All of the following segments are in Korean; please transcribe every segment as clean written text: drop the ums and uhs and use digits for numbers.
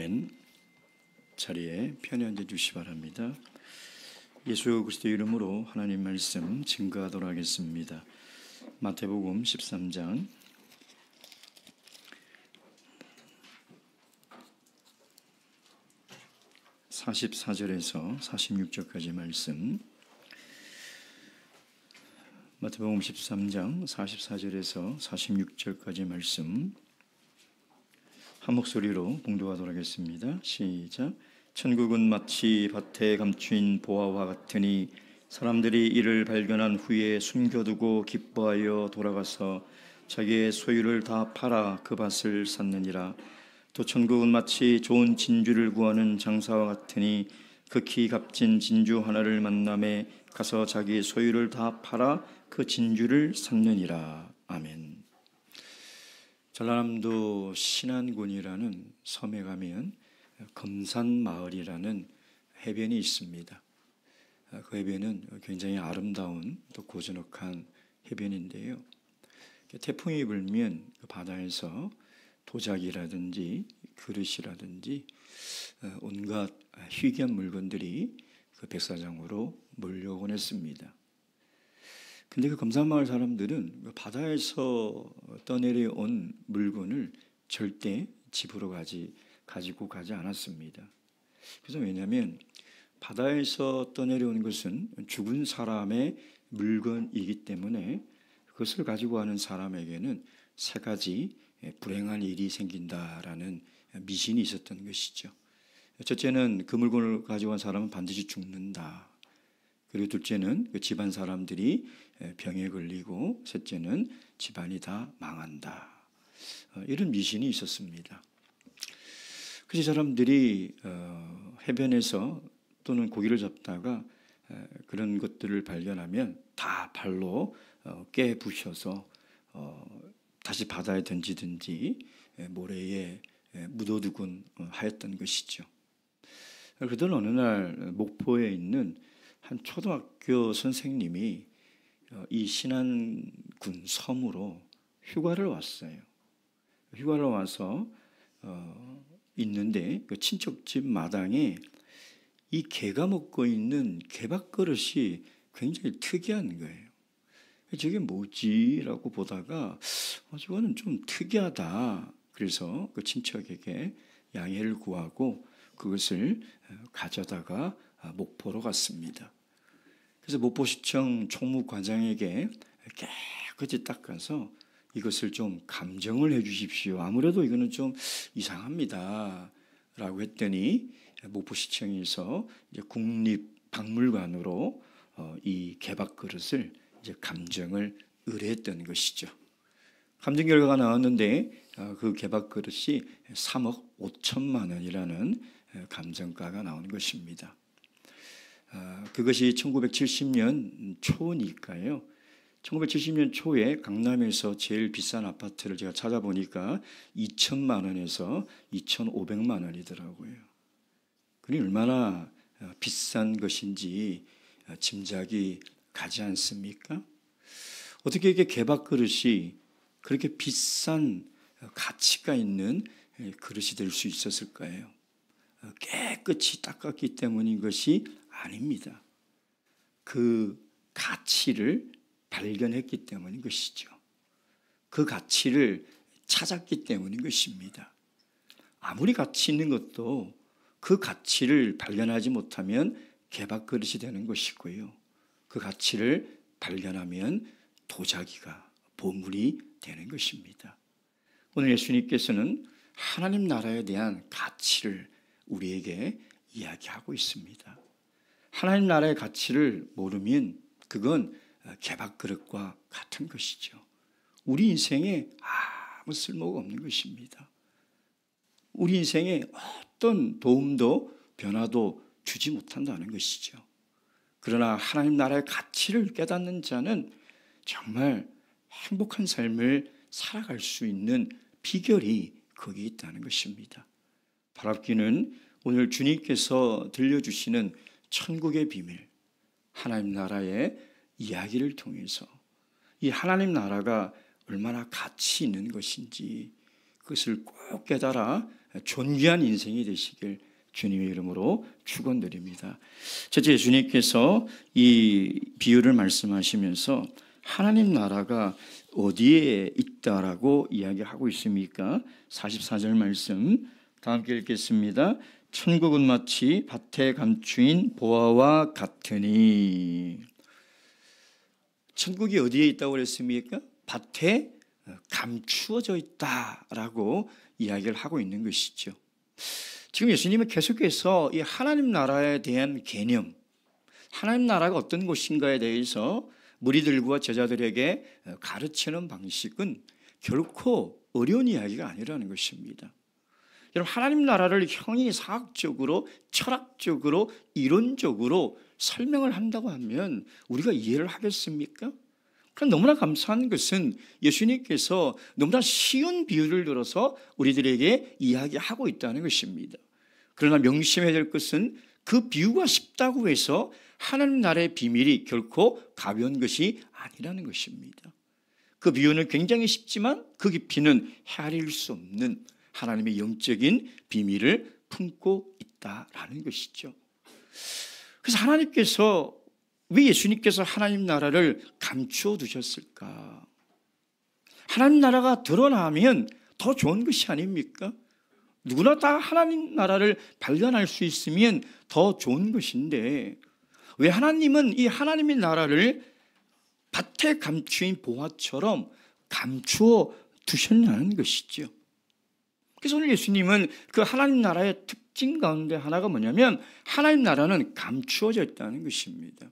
아멘. 자리에 편히 앉아 주시기 바랍니다. 예수 그리스도 이름으로 하나님 말씀 증거하도록 하겠습니다. 마태복음 13장 44절에서 46절까지 말씀. 마태복음 13장 44절에서 46절까지 말씀 한 목소리로 봉독하도록 하겠습니다. 시작. 천국은 마치 밭에 감추인 보화와 같으니 사람들이 이를 발견한 후에 숨겨두고 기뻐하여 돌아가서 자기의 소유를 다 팔아 그 밭을 샀느니라. 또 천국은 마치 좋은 진주를 구하는 장사와 같으니 극히 값진 진주 하나를 만남에 가서 자기의 소유를 다 팔아 그 진주를 샀느니라. 아멘. 전라남도 신안군이라는 섬에 가면 금산마을이라는 해변이 있습니다. 그 해변은 굉장히 아름다운 또 고즈넉한 해변인데요. 태풍이 불면 그 바다에서 도자기라든지 그릇이라든지 온갖 희귀한 물건들이 그 백사장으로 몰려오곤 했습니다. 근데 그 금산마을 사람들은 바다에서 떠내려온 물건을 절대 집으로 가지고 가지 않았습니다. 그래서 왜냐하면 바다에서 떠내려온 것은 죽은 사람의 물건이기 때문에 그것을 가지고 가는 사람에게는 세 가지 불행한 일이 생긴다라는 미신이 있었던 것이죠. 첫째는 그 물건을 가지고 간 사람은 반드시 죽는다. 그리고 둘째는 그 집안 사람들이 병에 걸리고, 셋째는 집안이 다 망한다. 이런 미신이 있었습니다. 그래서 사람들이 해변에서 또는 고기를 잡다가 그런 것들을 발견하면 다 발로 깨부셔서 다시 바다에 던지든지 모래에 묻어두곤 하였던 것이죠. 그러던 어느 날 목포에 있는 한 초등학교 선생님이 이 신안군 섬으로 휴가를 왔어요. 휴가를 와서 있는데 그 친척집 마당에 이 개가 먹고 있는 개밥그릇이 굉장히 특이한 거예요. 저게 뭐지라고 보다가 저거는 좀 특이하다. 그래서 그 친척에게 양해를 구하고 그것을 가져다가 목포로 갔습니다. 그래서 목포시청 총무과장에게 깨끗이 닦아서 이것을 좀 감정을 해 주십시오. 아무래도 이거는 좀 이상합니다. 라고 했더니 목포시청에서 이제 국립박물관으로 이 개밥그릇을 이제 감정을 의뢰했던 것이죠. 감정 결과가 나왔는데 그 개밥그릇이 3억 5천만 원이라는 감정가가 나온 것입니다. 그것이 1970년 초니까요. 1970년 초에 강남에서 제일 비싼 아파트를 제가 찾아보니까 2천만 원에서 2,500만 원이더라고요. 그게 얼마나 비싼 것인지 짐작이 가지 않습니까? 어떻게 이게 개밥그릇이 그렇게 비싼 가치가 있는 그릇이 될 수 있었을까요? 깨끗이 닦았기 때문인 것이 아닙니다. 그 가치를 발견했기 때문인 것이죠. 그 가치를 찾았기 때문인 것입니다. 아무리 가치 있는 것도 그 가치를 발견하지 못하면 개밥그릇이 되는 것이고요. 그 가치를 발견하면 도자기가 보물이 되는 것입니다. 오늘 예수님께서는 하나님 나라에 대한 가치를 우리에게 이야기하고 있습니다. 하나님 나라의 가치를 모르면 그건 개밥그릇과 같은 것이죠. 우리 인생에 아무 쓸모가 없는 것입니다. 우리 인생에 어떤 도움도 변화도 주지 못한다는 것이죠. 그러나 하나님 나라의 가치를 깨닫는 자는 정말 행복한 삶을 살아갈 수 있는 비결이 거기에 있다는 것입니다. 바랍기는 오늘 주님께서 들려주시는 천국의 비밀, 하나님 나라의 이야기를 통해서 이 하나님 나라가 얼마나 가치 있는 것인지 그것을 꼭 깨달아 존귀한 인생이 되시길 주님의 이름으로 축원드립니다. 첫째, 예수님께서 이 비유를 말씀하시면서 하나님 나라가 어디에 있다라고 이야기하고 있습니까? 44절 말씀 다 함께 읽겠습니다. 천국은 마치 밭에 감추인 보화와 같으니. 천국이 어디에 있다고 그랬습니까? 밭에 감추어져 있다라고 이야기를 하고 있는 것이죠. 지금 예수님은 계속해서 이 하나님 나라에 대한 개념, 하나님 나라가 어떤 곳인가에 대해서 무리들과 제자들에게 가르치는 방식은 결코 어려운 이야기가 아니라는 것입니다. 여러분, 하나님 나라를 형이사학적으로, 철학적으로, 이론적으로 설명을 한다고 하면 우리가 이해를 하겠습니까? 그럼 너무나 감사한 것은 예수님께서 너무나 쉬운 비유를 들어서 우리들에게 이야기하고 있다는 것입니다. 그러나 명심해야 될 것은 그 비유가 쉽다고 해서 하나님 나라의 비밀이 결코 가벼운 것이 아니라는 것입니다. 그 비유는 굉장히 쉽지만 그 깊이는 헤아릴 수 없는 하나님의 영적인 비밀을 품고 있다라는 것이죠. 그래서 하나님께서 왜 예수님께서 하나님 나라를 감추어 두셨을까? 하나님 나라가 드러나면 더 좋은 것이 아닙니까? 누구나 다 하나님 나라를 발견할 수 있으면 더 좋은 것인데 왜 하나님은 이 하나님의 나라를 밭에 감추인 보화처럼 감추어 두셨냐는 것이죠. 그래서 오늘 예수님은 그 하나님 나라의 특징 가운데 하나가 뭐냐면 하나님 나라는 감추어져 있다는 것입니다.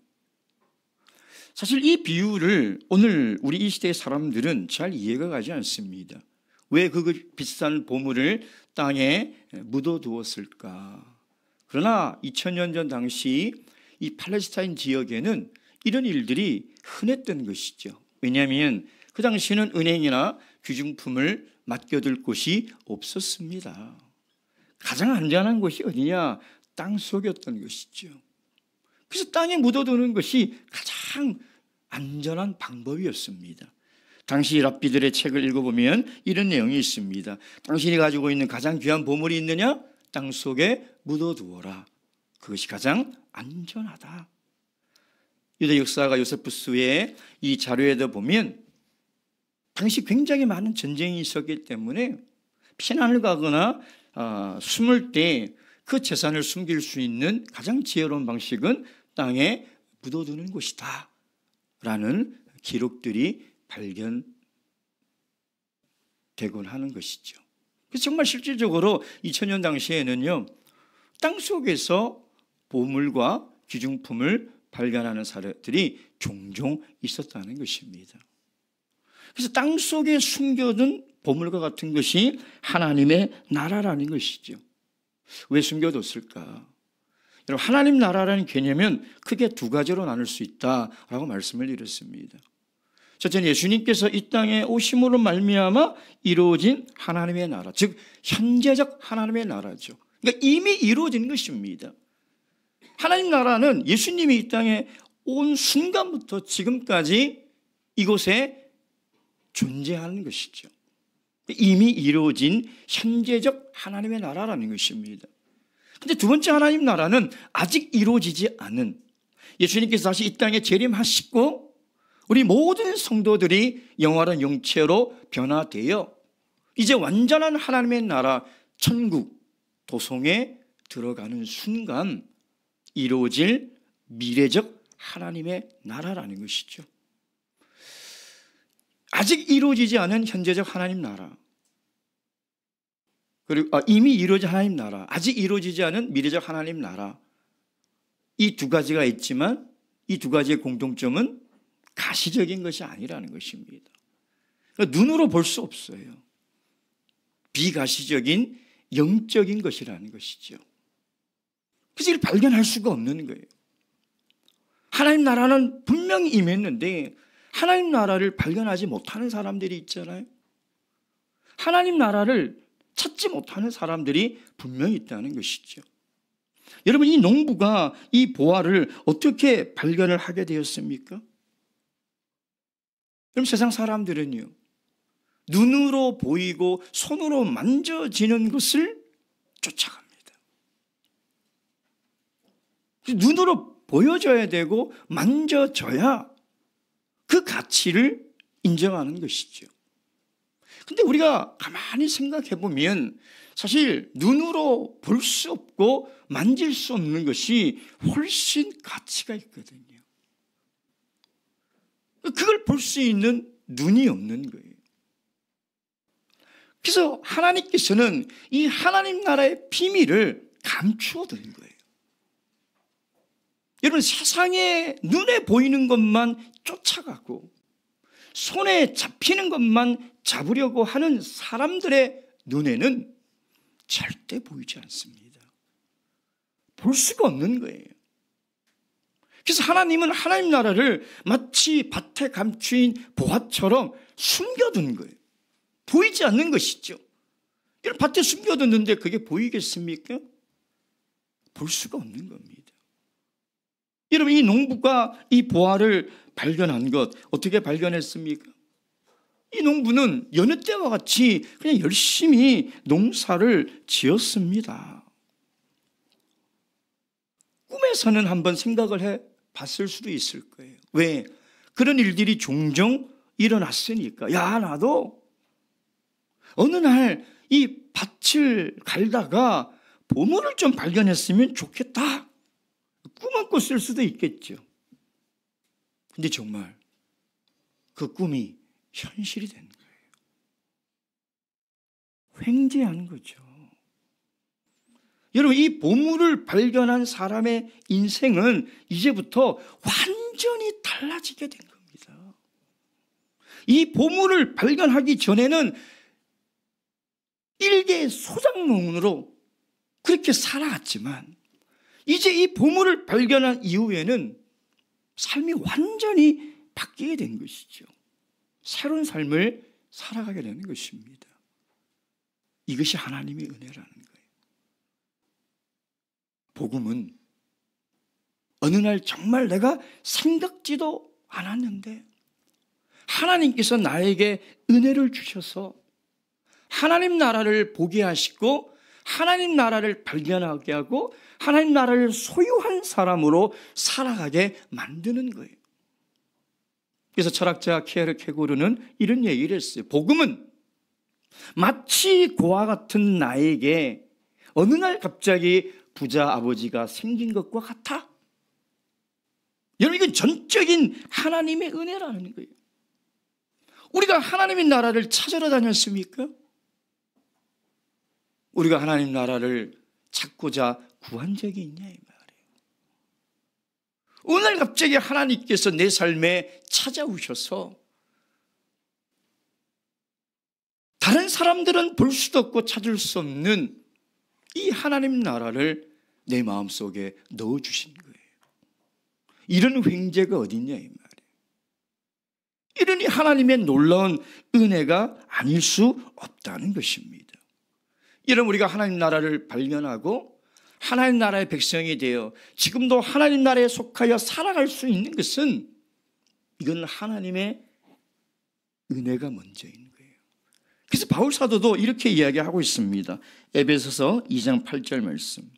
사실 이 비유를 오늘 우리 이 시대의 사람들은 잘 이해가 가지 않습니다. 왜 그 비싼 보물을 땅에 묻어두었을까? 그러나 2000년 전 당시 이 팔레스타인 지역에는 이런 일들이 흔했던 것이죠. 왜냐하면 그 당시에는 은행이나 귀중품을 맡겨둘 곳이 없었습니다. 가장 안전한 곳이 어디냐? 땅속이었던 것이죠. 그래서 땅에 묻어두는 것이 가장 안전한 방법이었습니다. 당시 랍비들의 책을 읽어보면 이런 내용이 있습니다. 당신이 가지고 있는 가장 귀한 보물이 있느냐? 땅속에 묻어두어라. 그것이 가장 안전하다. 유대 역사가 요세푸스의 이 자료에도 보면 당시 굉장히 많은 전쟁이 있었기 때문에 피난을 가거나 숨을 때 그 재산을 숨길 수 있는 가장 지혜로운 방식은 땅에 묻어두는 것이다 라는 기록들이 발견되곤 하는 것이죠. 그래서 정말 실질적으로 2000년 당시에는요, 땅속에서 보물과 귀중품을 발견하는 사례들이 종종 있었다는 것입니다. 그래서 땅속에 숨겨둔 보물과 같은 것이 하나님의 나라라는 것이죠. 왜 숨겨뒀을까? 여러분, 하나님 나라라는 개념은 크게 두 가지로 나눌 수 있다라고 말씀을 드렸습니다. 첫째는 예수님께서 이 땅에 오심으로 말미암아 이루어진 하나님의 나라, 즉 현재적 하나님의 나라죠. 그러니까 이미 이루어진 것입니다. 하나님 나라는 예수님이 이 땅에 온 순간부터 지금까지 이곳에 존재하는 것이죠. 이미 이루어진 현재적 하나님의 나라라는 것입니다. 그런데 두 번째 하나님 나라는 아직 이루어지지 않은, 예수님께서 다시 이 땅에 재림하시고 우리 모든 성도들이 영원한 영체로 변화되어 이제 완전한 하나님의 나라 천국 도성에 들어가는 순간 이루어질 미래적 하나님의 나라라는 것이죠. 아직 이루어지지 않은 현재적 하나님 나라, 그리고 이미 이루어진 하나님 나라, 아직 이루어지지 않은 미래적 하나님 나라, 이 두 가지가 있지만 이 두 가지의 공통점은 가시적인 것이 아니라는 것입니다. 그러니까 눈으로 볼 수 없어요. 비가시적인 영적인 것이라는 것이죠. 그래서 이걸 발견할 수가 없는 거예요. 하나님 나라는 분명히 임했는데 하나님 나라를 발견하지 못하는 사람들이 있잖아요. 하나님 나라를 찾지 못하는 사람들이 분명히 있다는 것이죠. 여러분, 이 농부가 이 보화를 어떻게 발견을 하게 되었습니까? 그럼 세상 사람들은요, 눈으로 보이고 손으로 만져지는 것을 쫓아갑니다. 눈으로 보여줘야 되고 만져줘야 그 가치를 인정하는 것이죠. 근데 우리가 가만히 생각해 보면 사실 눈으로 볼 수 없고 만질 수 없는 것이 훨씬 가치가 있거든요. 그걸 볼 수 있는 눈이 없는 거예요. 그래서 하나님께서는 이 하나님 나라의 비밀을 감추어 둔 거예요. 여러분, 세상에 눈에 보이는 것만 쫓아가고 손에 잡히는 것만 잡으려고 하는 사람들의 눈에는 절대 보이지 않습니다. 볼 수가 없는 거예요. 그래서 하나님은 하나님 나라를 마치 밭에 감추인 보화처럼 숨겨둔 거예요. 보이지 않는 것이죠. 여러분, 밭에 숨겨뒀는데 그게 보이겠습니까? 볼 수가 없는 겁니다. 여러분, 이 농부가 이 보화를 발견한 것 어떻게 발견했습니까? 이 농부는 여느 때와 같이 그냥 열심히 농사를 지었습니다. 꿈에서는 한번 생각을 해 봤을 수도 있을 거예요. 왜? 그런 일들이 종종 일어났으니까. 야, 나도 어느 날 이 밭을 갈다가 보물을 좀 발견했으면 좋겠다. 꿈을 꿨을 수도 있겠죠. 근데 정말 그 꿈이 현실이 된 거예요. 횡재한 거죠. 여러분, 이 보물을 발견한 사람의 인생은 이제부터 완전히 달라지게 된 겁니다. 이 보물을 발견하기 전에는 일개의 소작농으로 그렇게 살아갔지만 이제 이 보물을 발견한 이후에는 삶이 완전히 바뀌게 된 것이죠. 새로운 삶을 살아가게 되는 것입니다. 이것이 하나님의 은혜라는 거예요. 복음은 어느 날 정말 내가 생각지도 않았는데 하나님께서 나에게 은혜를 주셔서 하나님 나라를 보게 하시고 하나님 나라를 발견하게 하고 하나님 나라를 소유한 사람으로 살아가게 만드는 거예요. 그래서 철학자 키에르케고르는 이런 얘기를 했어요. 복음은 마치 고와 같은 나에게 어느 날 갑자기 부자 아버지가 생긴 것과 같아. 여러분, 이건 전적인 하나님의 은혜라는 거예요. 우리가 하나님의 나라를 찾으러 다녔습니까? 우리가 하나님 나라를 찾고자 구한 적이 있냐 이 말이에요. 오늘 갑자기 하나님께서 내 삶에 찾아오셔서 다른 사람들은 볼 수도 없고 찾을 수 없는 이 하나님 나라를 내 마음속에 넣어주신 거예요. 이런 횡재가 어딨냐 이 말이에요. 이러니 하나님의 놀라운 은혜가 아닐 수 없다는 것입니다. 여러분, 우리가 하나님 나라를 발견하고 하나님 나라의 백성이 되어 지금도 하나님 나라에 속하여 살아갈 수 있는 것은 이건 하나님의 은혜가 먼저인 거예요. 그래서 바울 사도도 이렇게 이야기하고 있습니다. 에베소서 2장 8절 말씀.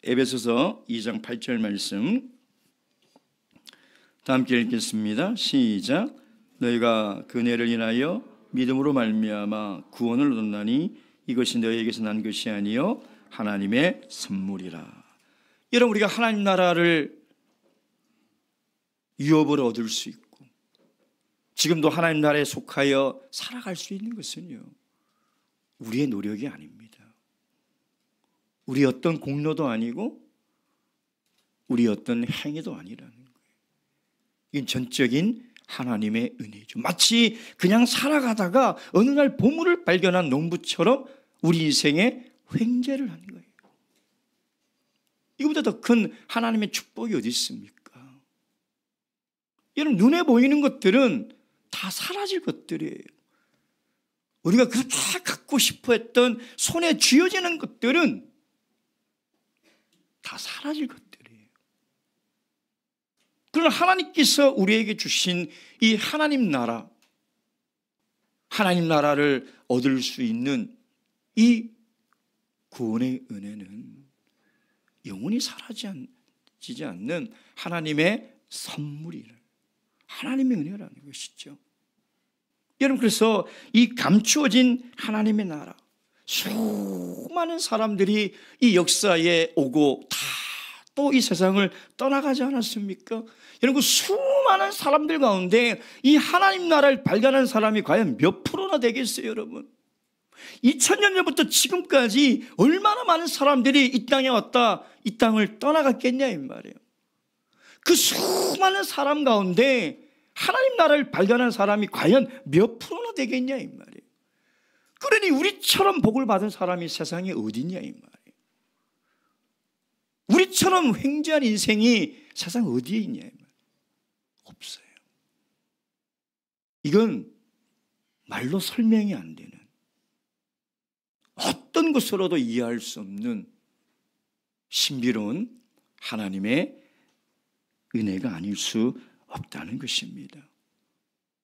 에베소서 2장 8절 말씀 다 함께 읽겠습니다. 시작. 너희가 그 은혜를 인하여 믿음으로 말미암아 구원을 얻었나니 이것이 너희에게서 난 것이 아니요 하나님의 선물이라. 여러분, 우리가 하나님 나라를 유업으로 얻을 수 있고 지금도 하나님 나라에 속하여 살아갈 수 있는 것은요 우리의 노력이 아닙니다. 우리 어떤 공로도 아니고 우리 어떤 행위도 아니라는 거예요. 이건 전적인 하나님의 은혜죠. 마치 그냥 살아가다가 어느 날 보물을 발견한 농부처럼 우리 인생에 횡재를 하는 거예요. 이거보다 더 큰 하나님의 축복이 어디 있습니까? 여러분, 눈에 보이는 것들은 다 사라질 것들이에요. 우리가 그렇게 갖고 싶어 했던 손에 쥐어지는 것들은 다 사라질 것들이에요. 그러나 하나님께서 우리에게 주신 이 하나님 나라를 얻을 수 있는 이 구원의 은혜는 영원히 사라지지 않는 하나님의 선물이라, 하나님의 은혜라는 것이죠. 여러분, 그래서 이 감추어진 하나님의 나라, 수많은 사람들이 이 역사에 오고 다 또 이 세상을 떠나가지 않았습니까? 여러분, 그 수많은 사람들 가운데 이 하나님 나라를 발견한 사람이 과연 몇 프로나 되겠어요, 여러분? 2000년 전부터 지금까지 얼마나 많은 사람들이 이 땅에 왔다 이 땅을 떠나갔겠냐 이 말이에요. 그 수많은 사람 가운데 하나님 나라를 발견한 사람이 과연 몇 프로나 되겠냐 이 말이에요. 그러니 우리처럼 복을 받은 사람이 세상에 어디냐 이 말이에요. 우리처럼 횡재한 인생이 세상 어디에 있냐 이 말이에요. 없어요. 이건 말로 설명이 안 되는, 어떤 것으로도 이해할 수 없는 신비로운 하나님의 은혜가 아닐 수 없다는 것입니다.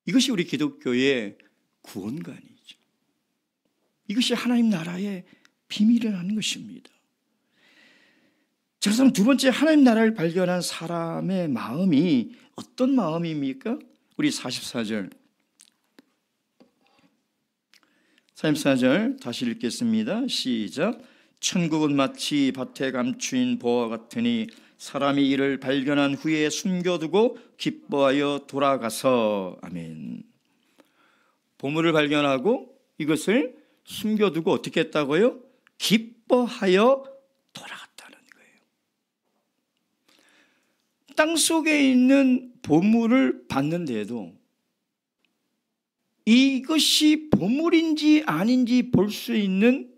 이것이 우리 기독교의 구원관이죠. 이것이 하나님 나라의 비밀이라는 것입니다. 자, 그래서 두 번째, 하나님 나라를 발견한 사람의 마음이 어떤 마음입니까? 우리 44절 다시 읽겠습니다. 시작. 천국은 마치 밭에 감추인 보화 같으니 사람이 이를 발견한 후에 숨겨두고 기뻐하여 돌아가서. 아멘. 보물을 발견하고 이것을 숨겨두고 어떻게 했다고요? 기뻐하여 돌아갔다는 거예요. 땅속에 있는 보물을 봤는데도 이것이 보물인지 아닌지 볼 수 있는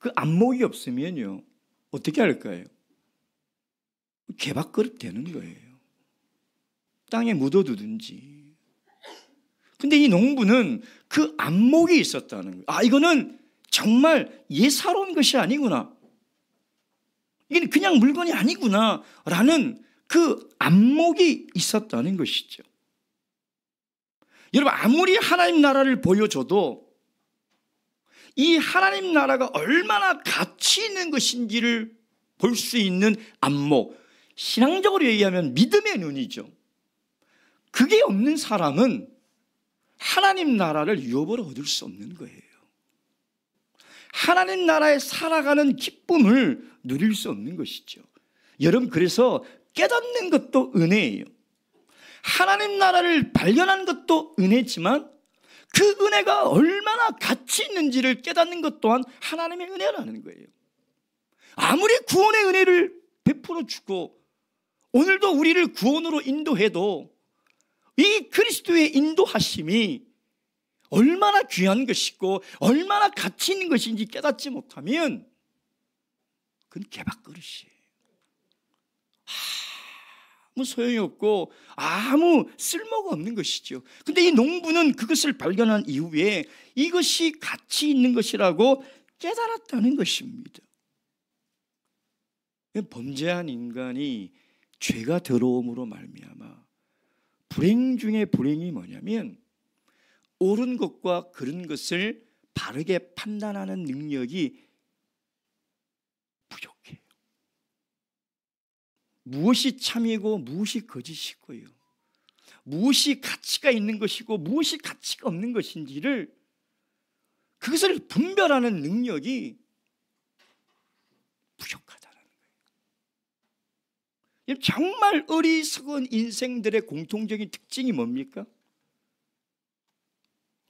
그 안목이 없으면요, 어떻게 할까요? 개밥그릇 되는 거예요. 땅에 묻어두든지. 근데 이 농부는 그 안목이 있었다는 거예요. 아, 이거는 정말 예사로운 것이 아니구나, 이게 그냥 물건이 아니구나 라는 그 안목이 있었다는 것이죠. 여러분, 아무리 하나님 나라를 보여줘도 이 하나님 나라가 얼마나 가치 있는 것인지를 볼 수 있는 안목, 신앙적으로 얘기하면 믿음의 눈이죠. 그게 없는 사람은 하나님 나라를 유업으로 얻을 수 없는 거예요. 하나님 나라에 살아가는 기쁨을 누릴 수 없는 것이죠. 여러분, 그래서 깨닫는 것도 은혜예요. 하나님 나라를 발견한 것도 은혜지만 그 은혜가 얼마나 가치 있는지를 깨닫는 것 또한 하나님의 은혜라는 거예요. 아무리 구원의 은혜를 베풀어 주고 오늘도 우리를 구원으로 인도해도 이 그리스도의 인도하심이 얼마나 귀한 것이고 얼마나 가치 있는 것인지 깨닫지 못하면 그건 개밥그릇이에요. 아무 소용이 없고 아무 쓸모가 없는 것이죠. 근데 이 농부는 그것을 발견한 이후에 이것이 가치 있는 것이라고 깨달았다는 것입니다. 범죄한 인간이 죄가 들어옴으로 말미암아 불행 중에 불행이 뭐냐면 옳은 것과 그른 것을 바르게 판단하는 능력이 부족해요. 무엇이 참이고 무엇이 거짓이고요, 무엇이 가치가 있는 것이고 무엇이 가치가 없는 것인지를 그것을 분별하는 능력이 부족하다는 거예요. 정말 어리석은 인생들의 공통적인 특징이 뭡니까?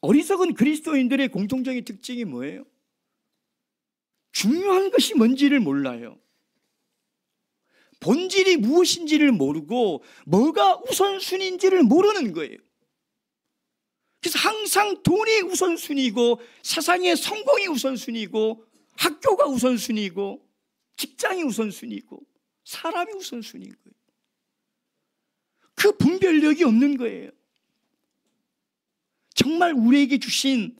어리석은 그리스도인들의 공통적인 특징이 뭐예요? 중요한 것이 뭔지를 몰라요. 본질이 무엇인지를 모르고 뭐가 우선순위인지를 모르는 거예요. 그래서 항상 돈이 우선순위고 세상의 성공이 우선순위고 학교가 우선순위고 직장이 우선순위고 사람이 우선순위인 거예요. 그 분별력이 없는 거예요. 정말 우리에게 주신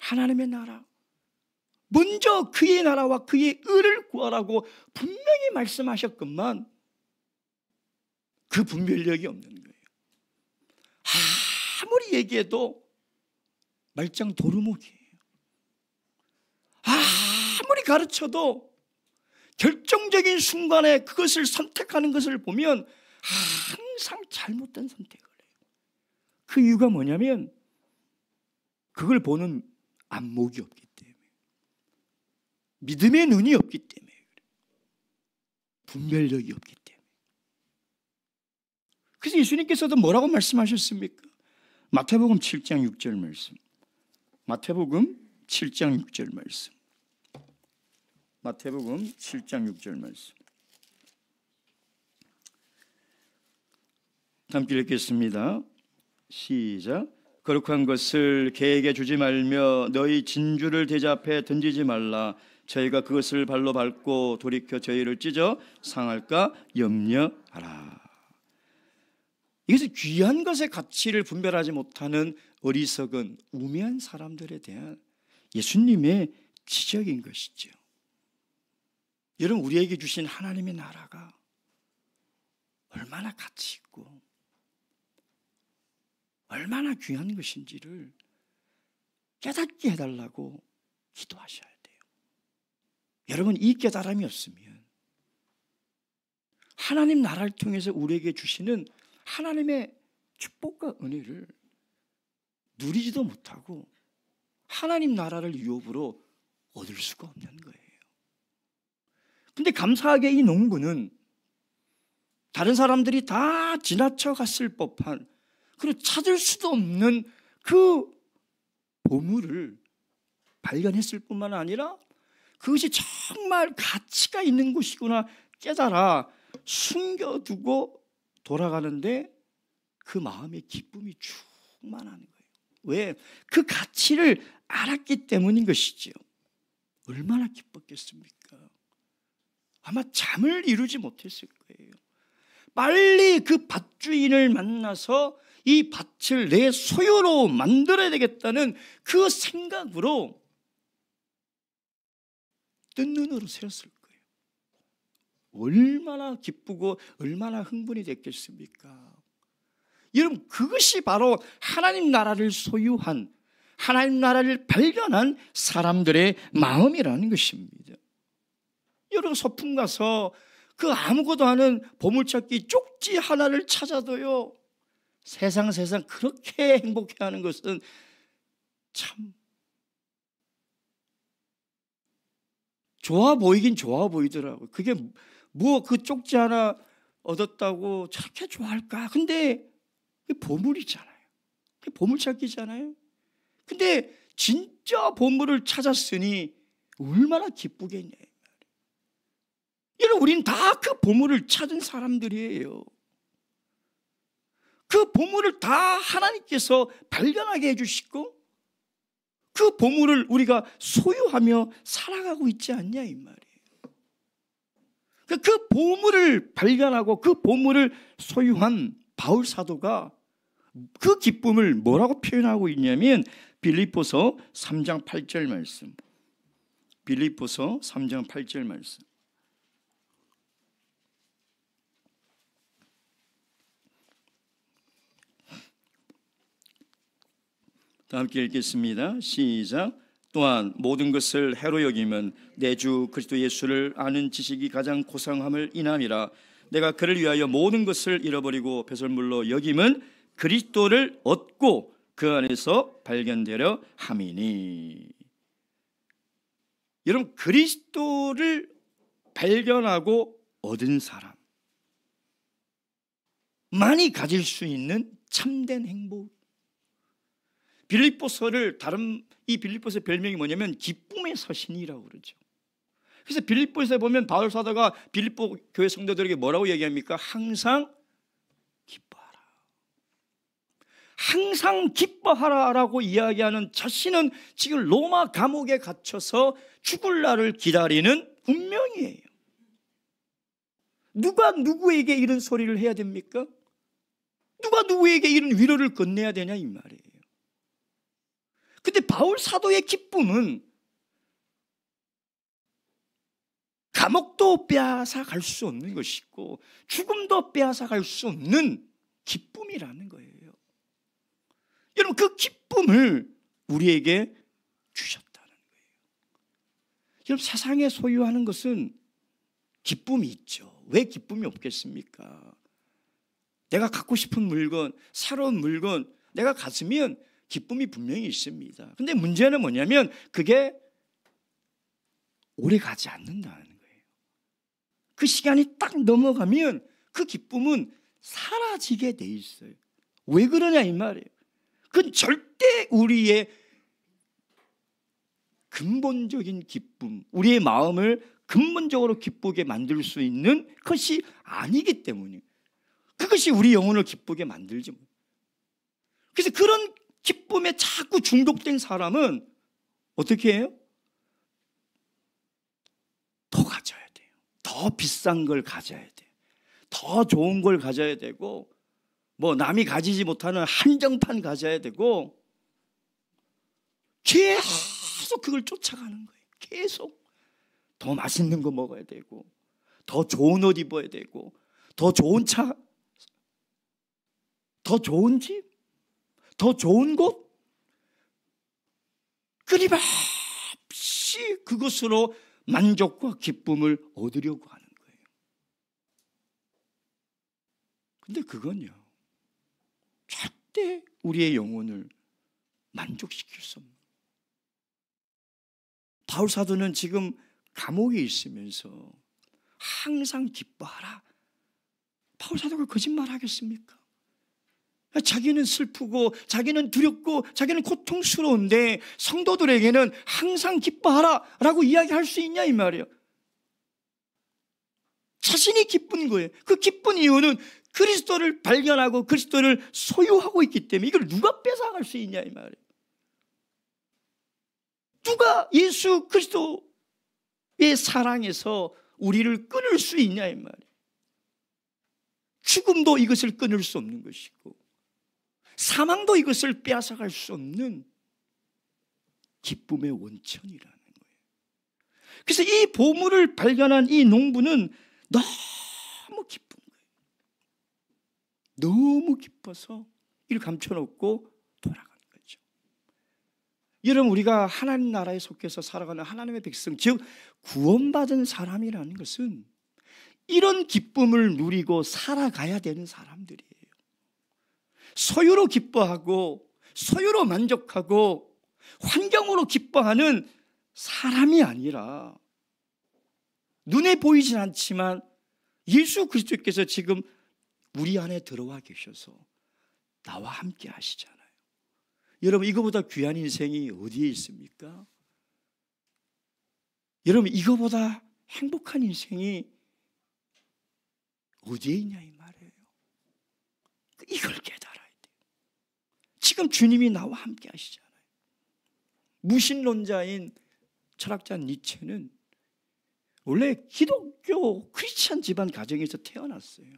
하나님의 나라, 먼저 그의 나라와 그의 의를 구하라고 분명히 말씀하셨건만 그 분별력이 없는 거예요. 아무리 얘기해도 말짱 도루묵이에요. 아무리 가르쳐도 결정적인 순간에 그것을 선택하는 것을 보면 항상 잘못된 선택을 해요. 그 이유가 뭐냐면 그걸 보는 안목이 없기 때문에, 믿음의 눈이 없기 때문에, 분별력이 없기 때문에. 그래서 예수님께서도 뭐라고 말씀하셨습니까? 마태복음 7장 6절 말씀. 마태복음 7장 6절 말씀. 마태복음 7장 6절 말씀. 함께 읽겠습니다. 시작. 거룩한 것을 개에게 주지 말며 너희 진주를 대접해 던지지 말라. 저희가 그것을 발로 밟고 돌이켜 저희를 찢어 상할까 염려하라. 이것은 귀한 것의 가치를 분별하지 못하는 어리석은 우매한 사람들에 대한 예수님의 지적인 것이죠. 여러분, 우리에게 주신 하나님의 나라가 얼마나 가치 있고 얼마나 귀한 것인지를 깨닫게 해달라고 기도하셔야 돼요. 여러분, 이 깨달음이 없으면 하나님 나라를 통해서 우리에게 주시는 하나님의 축복과 은혜를 누리지도 못하고 하나님 나라를 유업으로 얻을 수가 없는 거예요. 근데 감사하게 이 농부는 다른 사람들이 다 지나쳐 갔을 법한, 그리고 찾을 수도 없는 그 보물을 발견했을 뿐만 아니라 그것이 정말 가치가 있는 곳이구나 깨달아 숨겨두고 돌아가는데 그 마음의 기쁨이 충만한 거예요. 왜? 그 가치를 알았기 때문인 것이죠. 얼마나 기뻤겠습니까? 아마 잠을 이루지 못했을 거예요. 빨리 그 밭주인을 만나서 이 밭을 내 소유로 만들어야 되겠다는 그 생각으로 뜬 눈으로 세웠을 거예요. 얼마나 기쁘고 얼마나 흥분이 됐겠습니까? 여러분, 그것이 바로 하나님 나라를 소유한, 하나님 나라를 발견한 사람들의 마음이라는 것입니다. 여러분, 소풍 가서 그 아무것도 아는 보물찾기 쪽지 하나를 찾아도요, 세상 그렇게 행복해하는 것은 참 좋아 보이긴 좋아 보이더라고요. 그게 뭐 그 쪽지 하나 얻었다고 저렇게 좋아할까? 근데 그게 보물이잖아요. 그게 보물찾기잖아요. 근데 진짜 보물을 찾았으니 얼마나 기쁘겠냐. 여러분, 우리는 다 그 보물을 찾은 사람들이에요. 그 보물을 다 하나님께서 발견하게 해주시고 그 보물을 우리가 소유하며 살아가고 있지 않냐 이 말이에요. 그 보물을 발견하고 그 보물을 소유한 바울 사도가 그 기쁨을 뭐라고 표현하고 있냐면 빌립보서 3장 8절 말씀. 빌립보서 3장 8절 말씀. 다 함께 읽겠습니다. 시작. 또한 모든 것을 해로 여김은 내 주 그리스도 예수를 아는 지식이 가장 고상함을 인함이라. 내가 그를 위하여 모든 것을 잃어버리고 배설물로 여김은 그리스도를 얻고 그 안에서 발견되려 함이니. 여러분, 그리스도를 발견하고 얻은 사람만이 가질 수 있는 참된 행복. 빌립보서를 이 빌립보서 별명이 뭐냐면 기쁨의 서신이라고 그러죠. 그래서 빌립보서에 보면 바울 사도가 빌립보 교회 성도들에게 뭐라고 얘기합니까? 항상 기뻐하라. 항상 기뻐하라라고 이야기하는 자신은 지금 로마 감옥에 갇혀서 죽을 날을 기다리는 운명이에요. 누가 누구에게 이런 소리를 해야 됩니까? 누가 누구에게 이런 위로를 건네야 되냐 이 말이에요. 근데 바울 사도의 기쁨은 감옥도 빼앗아 갈 수 없는 것이고 죽음도 빼앗아 갈 수 없는 기쁨이라는 거예요. 여러분, 그 기쁨을 우리에게 주셨다는 거예요. 여러분, 세상에 소유하는 것은 기쁨이 있죠. 왜 기쁨이 없겠습니까? 내가 갖고 싶은 물건, 새로운 물건 내가 가지면 기쁨이 분명히 있습니다. 근데 문제는 뭐냐면 그게 오래 가지 않는다는 거예요. 그 시간이 딱 넘어가면 그 기쁨은 사라지게 돼 있어요. 왜 그러냐 이 말이에요. 그건 절대 우리의 근본적인 기쁨, 우리의 마음을 근본적으로 기쁘게 만들 수 있는 것이 아니기 때문이에요. 그것이 우리 영혼을 기쁘게 만들지 못해요. 그래서 그런 기쁨에 자꾸 중독된 사람은 어떻게 해요? 더 가져야 돼요. 더 비싼 걸 가져야 돼요. 더 좋은 걸 가져야 되고, 뭐 남이 가지지 못하는 한정판 가져야 되고, 계속 그걸 쫓아가는 거예요. 계속 더 맛있는 거 먹어야 되고, 더 좋은 옷 입어야 되고, 더 좋은 차, 더 좋은 집, 더 좋은 곳, 끊임없이 그것으로 만족과 기쁨을 얻으려고 하는 거예요. 근데 그건요, 절대 우리의 영혼을 만족시킬 수 없는. 바울 사도는 지금 감옥에 있으면서 항상 기뻐하라. 바울 사도가 거짓말 하겠습니까? 자기는 슬프고 자기는 두렵고 자기는 고통스러운데 성도들에게는 항상 기뻐하라 라고 이야기할 수 있냐 이 말이에요. 자신이 기쁜 거예요. 그 기쁜 이유는 그리스도를 발견하고 그리스도를 소유하고 있기 때문에. 이걸 누가 뺏어갈 수 있냐 이 말이에요. 누가 예수 그리스도의 사랑에서 우리를 끊을 수 있냐 이 말이에요. 죽음도 이것을 끊을 수 없는 것이고 사망도 이것을 빼앗아갈 수 없는 기쁨의 원천이라는 거예요. 그래서 이 보물을 발견한 이 농부는 너무 기쁜 거예요. 너무 기뻐서 이를 감춰놓고 돌아가는 거죠. 여러분, 우리가 하나님 나라에 속해서 살아가는 하나님의 백성, 즉 구원받은 사람이라는 것은 이런 기쁨을 누리고 살아가야 되는 사람들이에요. 소유로 기뻐하고 소유로 만족하고 환경으로 기뻐하는 사람이 아니라, 눈에 보이진 않지만 예수 그리스도께서 지금 우리 안에 들어와 계셔서 나와 함께 하시잖아요. 여러분, 이거보다 귀한 인생이 어디에 있습니까? 여러분, 이거보다 행복한 인생이 어디에 있냐 이 말이에요. 이걸 깨달아야 돼요. 지금 주님이 나와 함께 하시잖아요. 무신론자인 철학자 니체는 원래 기독교 크리스찬 집안 가정에서 태어났어요.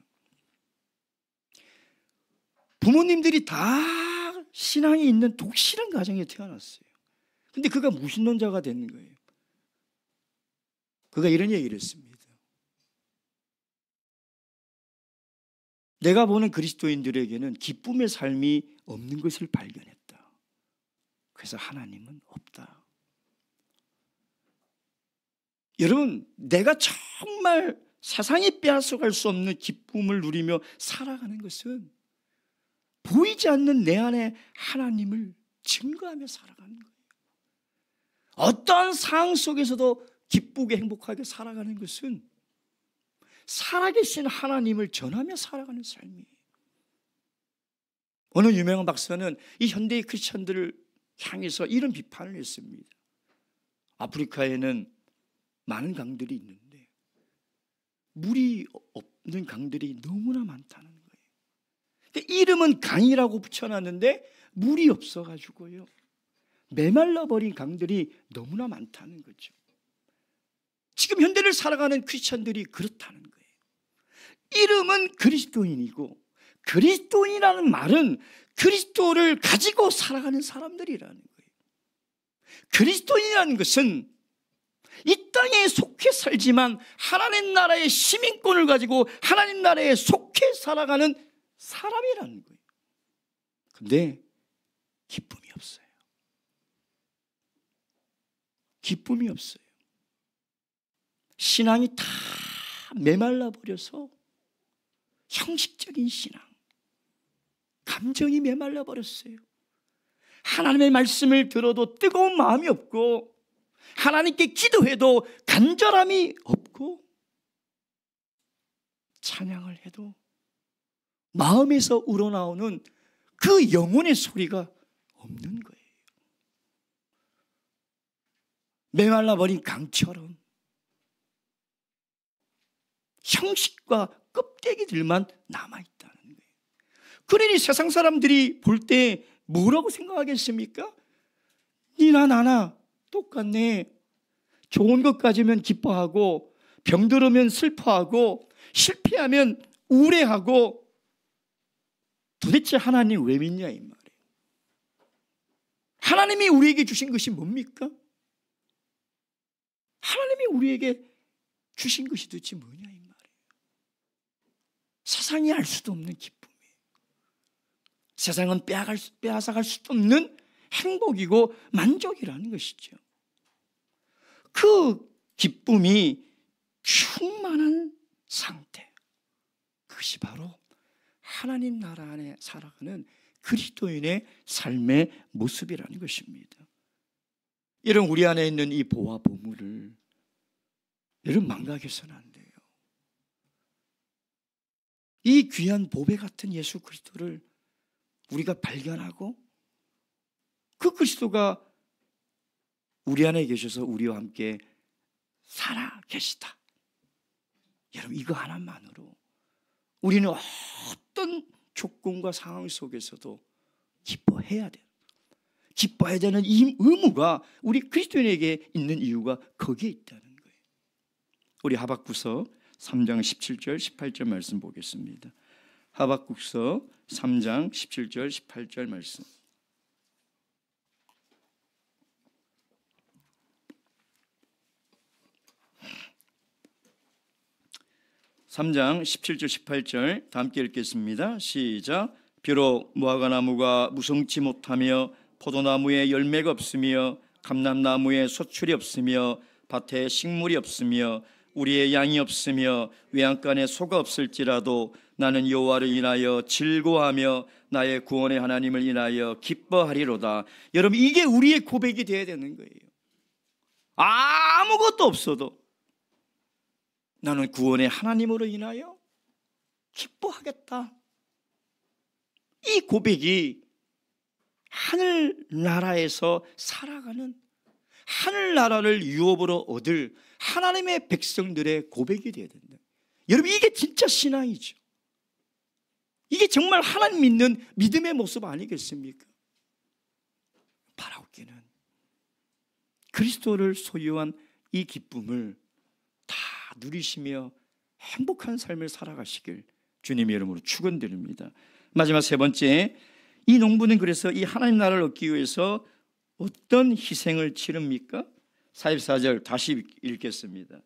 부모님들이 다 신앙이 있는 독실한 가정에 태어났어요. 근데 그가 무신론자가 된 거예요. 그가 이런 얘기를 했습니다. 내가 보는 그리스도인들에게는 기쁨의 삶이 없는 것을 발견했다. 그래서 하나님은 없다. 여러분, 내가 정말 세상이 빼앗아갈 수 없는 기쁨을 누리며 살아가는 것은 보이지 않는 내 안에 하나님을 증거하며 살아가는 거예요. 어떠한 상황 속에서도 기쁘게 행복하게 살아가는 것은 살아계신 하나님을 전하며 살아가는 삶이에요. 어느 유명한 박사는 이 현대의 크리스천들을 향해서 이런 비판을 했습니다. 아프리카에는 많은 강들이 있는데 물이 없는 강들이 너무나 많다는 거예요. 그러니까 이름은 강이라고 붙여놨는데 물이 없어가지고요, 메말라버린 강들이 너무나 많다는 거죠. 지금 현대를 살아가는 크리스천들이 그렇다는 거예요. 이름은 그리스도인이고, 그리스도인이라는 말은 그리스도를 가지고 살아가는 사람들이라는 거예요. 그리스도인이라는 것은 이 땅에 속해 살지만 하나님 나라의 시민권을 가지고 하나님 나라에 속해 살아가는 사람이라는 거예요. 근데 기쁨이 없어요. 기쁨이 없어요. 신앙이 다 메말라 버려서 형식적인 신앙, 감정이 메말라 버렸어요. 하나님의 말씀을 들어도 뜨거운 마음이 없고, 하나님께 기도해도 간절함이 없고, 찬양을 해도 마음에서 우러나오는 그 영혼의 소리가 없는 거예요. 메말라버린 강처럼 형식과 껍데기들만 남아있다는 거예요. 그러니 세상 사람들이 볼 때 뭐라고 생각하겠습니까? 니나 나나 똑같네. 좋은 것 가지면 기뻐하고, 병들으면 슬퍼하고, 실패하면 우울해하고, 도대체 하나님 왜 믿냐 이 말이에요. 하나님이 우리에게 주신 것이 뭡니까? 하나님이 우리에게 주신 것이 도대체 뭐냐 이 말이에요. 세상이 알 수도 없는 기쁨이에요. 세상은 빼앗아갈 수도 없는 행복이고 만족이라는 것이죠. 그 기쁨이 충만한 상태, 그것이 바로 하나님 나라 안에 살아가는 그리스도인의 삶의 모습이라는 것입니다. 이런 우리 안에 있는 이 보화 보물을 여러분 망각해서는 안 돼요. 이 귀한 보배 같은 예수 그리스도를 우리가 발견하고, 그 그리스도가 우리 안에 계셔서 우리와 함께 살아 계시다. 여러분, 이거 하나만으로 우리는 어떤 조건과 상황 속에서도 기뻐해야 돼요. 기뻐해야 되는 이 의무가 우리 그리스도인에게 있는 이유가 거기에 있다는 거예요. 우리 하박국서 3장 17절 18절 말씀 보겠습니다. 하박국서 3장 17절 18절 말씀. (3장) 17절 18절 다 함께 읽겠습니다. 시작. 비록 무화과나무가 무성치 못하며 포도나무에 열매가 없으며 감람나무에 소출이 없으며 밭에 식물이 없으며 우리의 양이 없으며 외양간에 소가 없을지라도 나는 여호와를 인하여 즐거워하며 나의 구원의 하나님을 인하여 기뻐하리로다. 여러분, 이게 우리의 고백이 되어야 되는 거예요. 아무것도 없어도 나는 구원의 하나님으로 인하여 기뻐하겠다. 이 고백이 하늘나라에서 살아가는, 하늘나라를 유업으로 얻을 하나님의 백성들의 고백이 되어야 된다. 여러분, 이게 진짜 신앙이죠. 이게 정말 하나님 믿는 믿음의 모습 아니겠습니까? 바라옵기는 그리스도를 소유한 이 기쁨을 다 누리시며 행복한 삶을 살아가시길 주님의 이름으로 축원드립니다. 마지막 세 번째, 이 농부는 그래서 이 하나님 나라를 얻기 위해서 어떤 희생을 치릅니까? 44절 다시 읽겠습니다.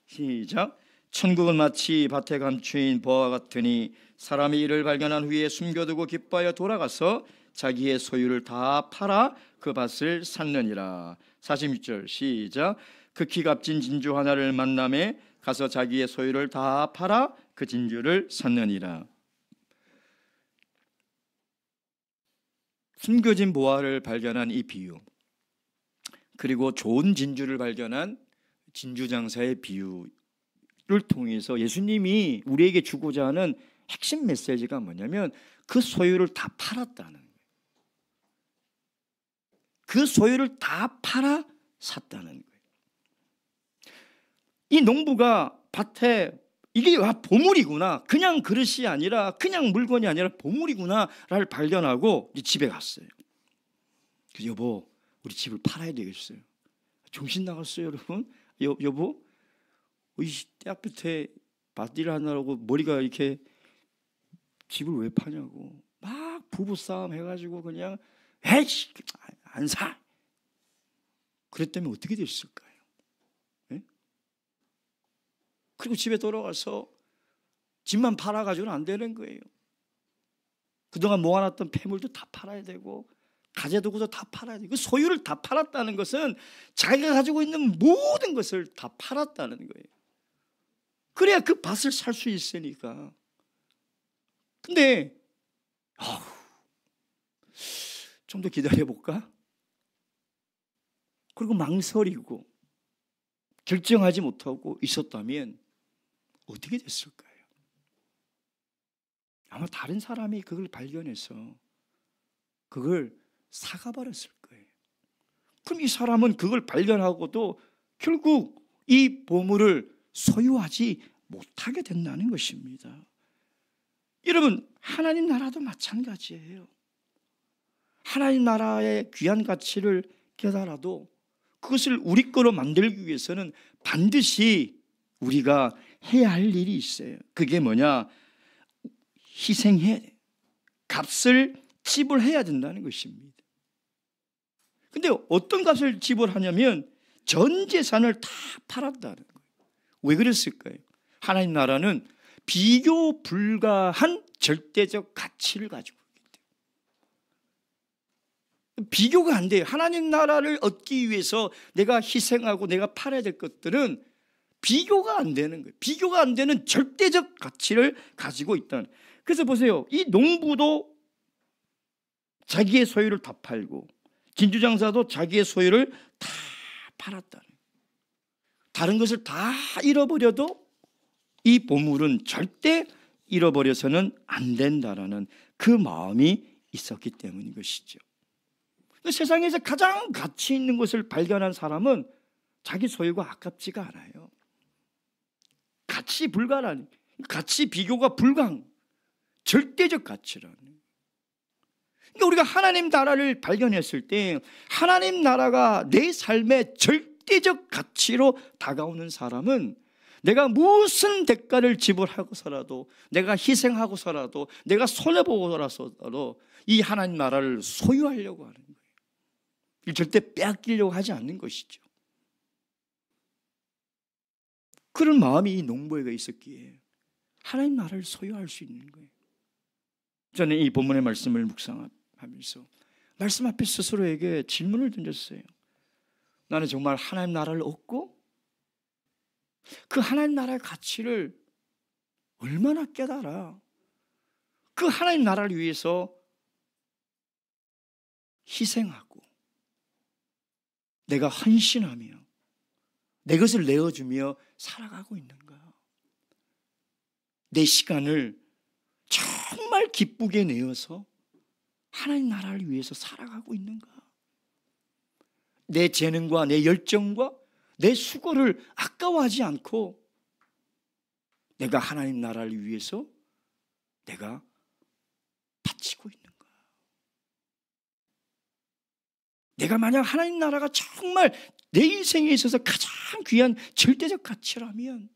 시작. 천국은 마치 밭에 감추인 보화 같으니 사람이 이를 발견한 후에 숨겨두고 기뻐하여 돌아가서 자기의 소유를 다 팔아 그 밭을 샀느니라. 46절 시작. 극히 값진 진주 하나를 만남에 가서 자기의 소유를 다 팔아 그 진주를 샀느니라. 숨겨진 보화를 발견한 이 비유, 그리고 좋은 진주를 발견한 진주장사의 비유를 통해서 예수님이 우리에게 주고자 하는 핵심 메시지가 뭐냐면 그 소유를 다 팔았다는 거예요. 그 소유를 다 팔아 샀다는 거예요. 이 농부가 밭에 이게 보물이구나, 그냥 그릇이 아니라 그냥 물건이 아니라 보물이구나를 발견하고 집에 갔어요. 그래서 여보, 우리 집을 팔아야 되겠어요. 정신 나갔어요, 여러분. 여보, 이 떼약볕에 밭일 하느라고 머리가 이렇게 집을 왜 파냐고 막 부부싸움 해가지고 그냥 에이씨 안 사. 그랬다면 어떻게 됐을까요? 그리고 집에 돌아가서 집만 팔아가지고는 안 되는 거예요. 그동안 모아놨던 폐물도 다 팔아야 되고 가재도구도 다 팔아야 되고, 그 소유를 다 팔았다는 것은 자기가 가지고 있는 모든 것을 다 팔았다는 거예요. 그래야 그 밭을 살 수 있으니까. 근데 좀 더 기다려볼까? 그리고 망설이고 결정하지 못하고 있었다면 어떻게 됐을까요? 아마 다른 사람이 그걸 발견해서 그걸 사가버렸을 거예요. 그럼 이 사람은 그걸 발견하고도 결국 이 보물을 소유하지 못하게 된다는 것입니다. 여러분, 하나님 나라도 마찬가지예요. 하나님 나라의 귀한 가치를 깨달아도 그것을 우리 거로 만들기 위해서는 반드시 우리가 해야 할 일이 있어요. 그게 뭐냐? 희생해야 돼. 값을 지불해야 된다는 것입니다. 근데 어떤 값을 지불하냐면 전 재산을 다 팔았다는 거예요. 왜 그랬을까요? 하나님 나라는 비교 불가한 절대적 가치를 가지고 있기 때문에 비교가 안 돼요. 하나님 나라를 얻기 위해서 내가 희생하고 내가 팔아야 될 것들은 비교가 안 되는 거예요. 비교가 안 되는 절대적 가치를 가지고 있다는. 그래서 보세요. 이 농부도 자기의 소유를 다 팔고 진주장사도 자기의 소유를 다 팔았다는. 다른 것을 다 잃어버려도 이 보물은 절대 잃어버려서는 안 된다라는 그 마음이 있었기 때문인 것이죠. 세상에서 가장 가치 있는 것을 발견한 사람은 자기 소유가 아깝지가 않아요. 가치 불가란, 가치 비교가 불가한 절대적 가치라는. 그러니까 우리가 하나님 나라를 발견했을 때 하나님 나라가 내 삶의 절대적 가치로 다가오는 사람은 내가 무슨 대가를 지불하고서라도, 내가 희생하고서라도, 내가 손해보고서라도 이 하나님 나라를 소유하려고 하는 거예요. 절대 빼앗기려고 하지 않는 것이죠. 그런 마음이 이 농부에게 있었기에 하나님 나라를 소유할 수 있는 거예요. 저는 이 본문의 말씀을 묵상하면서 말씀 앞에 스스로에게 질문을 던졌어요. 나는 정말 하나님 나라를 얻고 그 하나님 나라의 가치를 얼마나 깨달아 그 하나님 나라를 위해서 희생하고 내가 헌신하며 내 것을 내어주며 살아가고 있는가? 내 시간을 정말 기쁘게 내어서 하나님 나라를 위해서 살아가고 있는가? 내 재능과 내 열정과 내 수고를 아까워하지 않고 내가 하나님 나라를 위해서 내가 바치고 있는가? 내가 만약 하나님 나라가 정말 내 인생에 있어서 가장 귀한 절대적 가치라면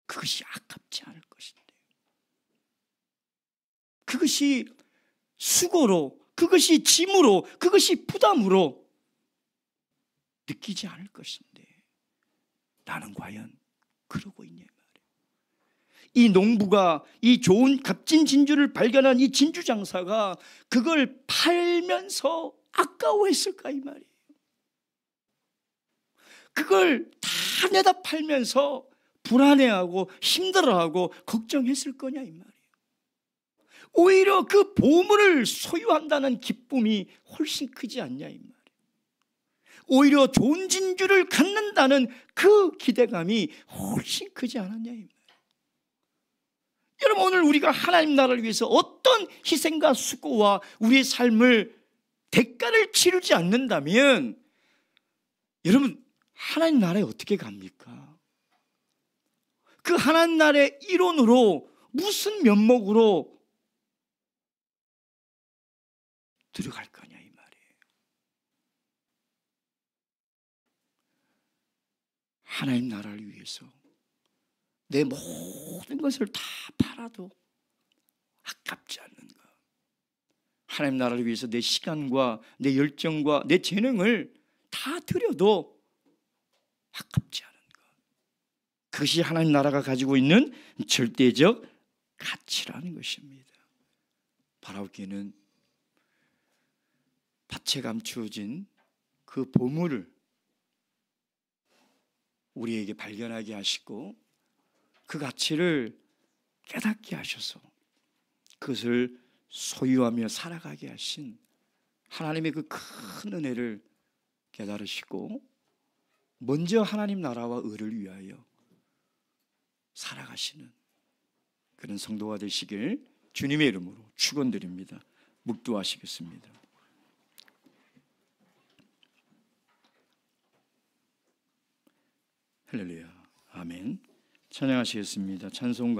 그것이 아깝지 않을 것인데, 그것이 수고로, 그것이 짐으로, 그것이 부담으로 느끼지 않을 것인데 나는 과연 그러고 있냐 말이에요. 이 농부가 이 좋은 값진 진주를 발견한 이 진주 장사가 그걸 팔면서 아까워했을까 이 말이에요. 그걸 다 내다 팔면서 불안해하고 힘들어하고 걱정했을 거냐 이 말이에요. 오히려 그 보물을 소유한다는 기쁨이 훨씬 크지 않냐 이 말이에요. 오히려 좋은 진주를 갖는다는 그 기대감이 훨씬 크지 않았냐 이 말이에요. 여러분, 오늘 우리가 하나님 나라를 위해서 어떤 희생과 수고와 우리의 삶을 대가를 치르지 않는다면 여러분, 하나님 나라에 어떻게 갑니까? 그 하나님 나라의 일원으로 무슨 면목으로 들어갈 거냐 이 말이에요. 하나님 나라를 위해서 내 모든 것을 다 팔아도 아깝지 않는가? 하나님 나라를 위해서 내 시간과 내 열정과 내 재능을 다 드려도 아깝지 않은가? 그것이 하나님 나라가 가지고 있는 절대적 가치라는 것입니다. 바라옵기는 밭에 감추어진 그 보물을 우리에게 발견하게 하시고 그 가치를 깨닫게 하셔서 그것을 소유하며 살아가게 하신 하나님의 그 큰 은혜를 깨달으시고 먼저 하나님 나라와 의를 위하여 살아가시는 그런 성도가 되시길 주님의 이름으로 축원드립니다. 묵도하시겠습니다. 할렐루야. 아멘. 찬양하시겠습니다. 찬송가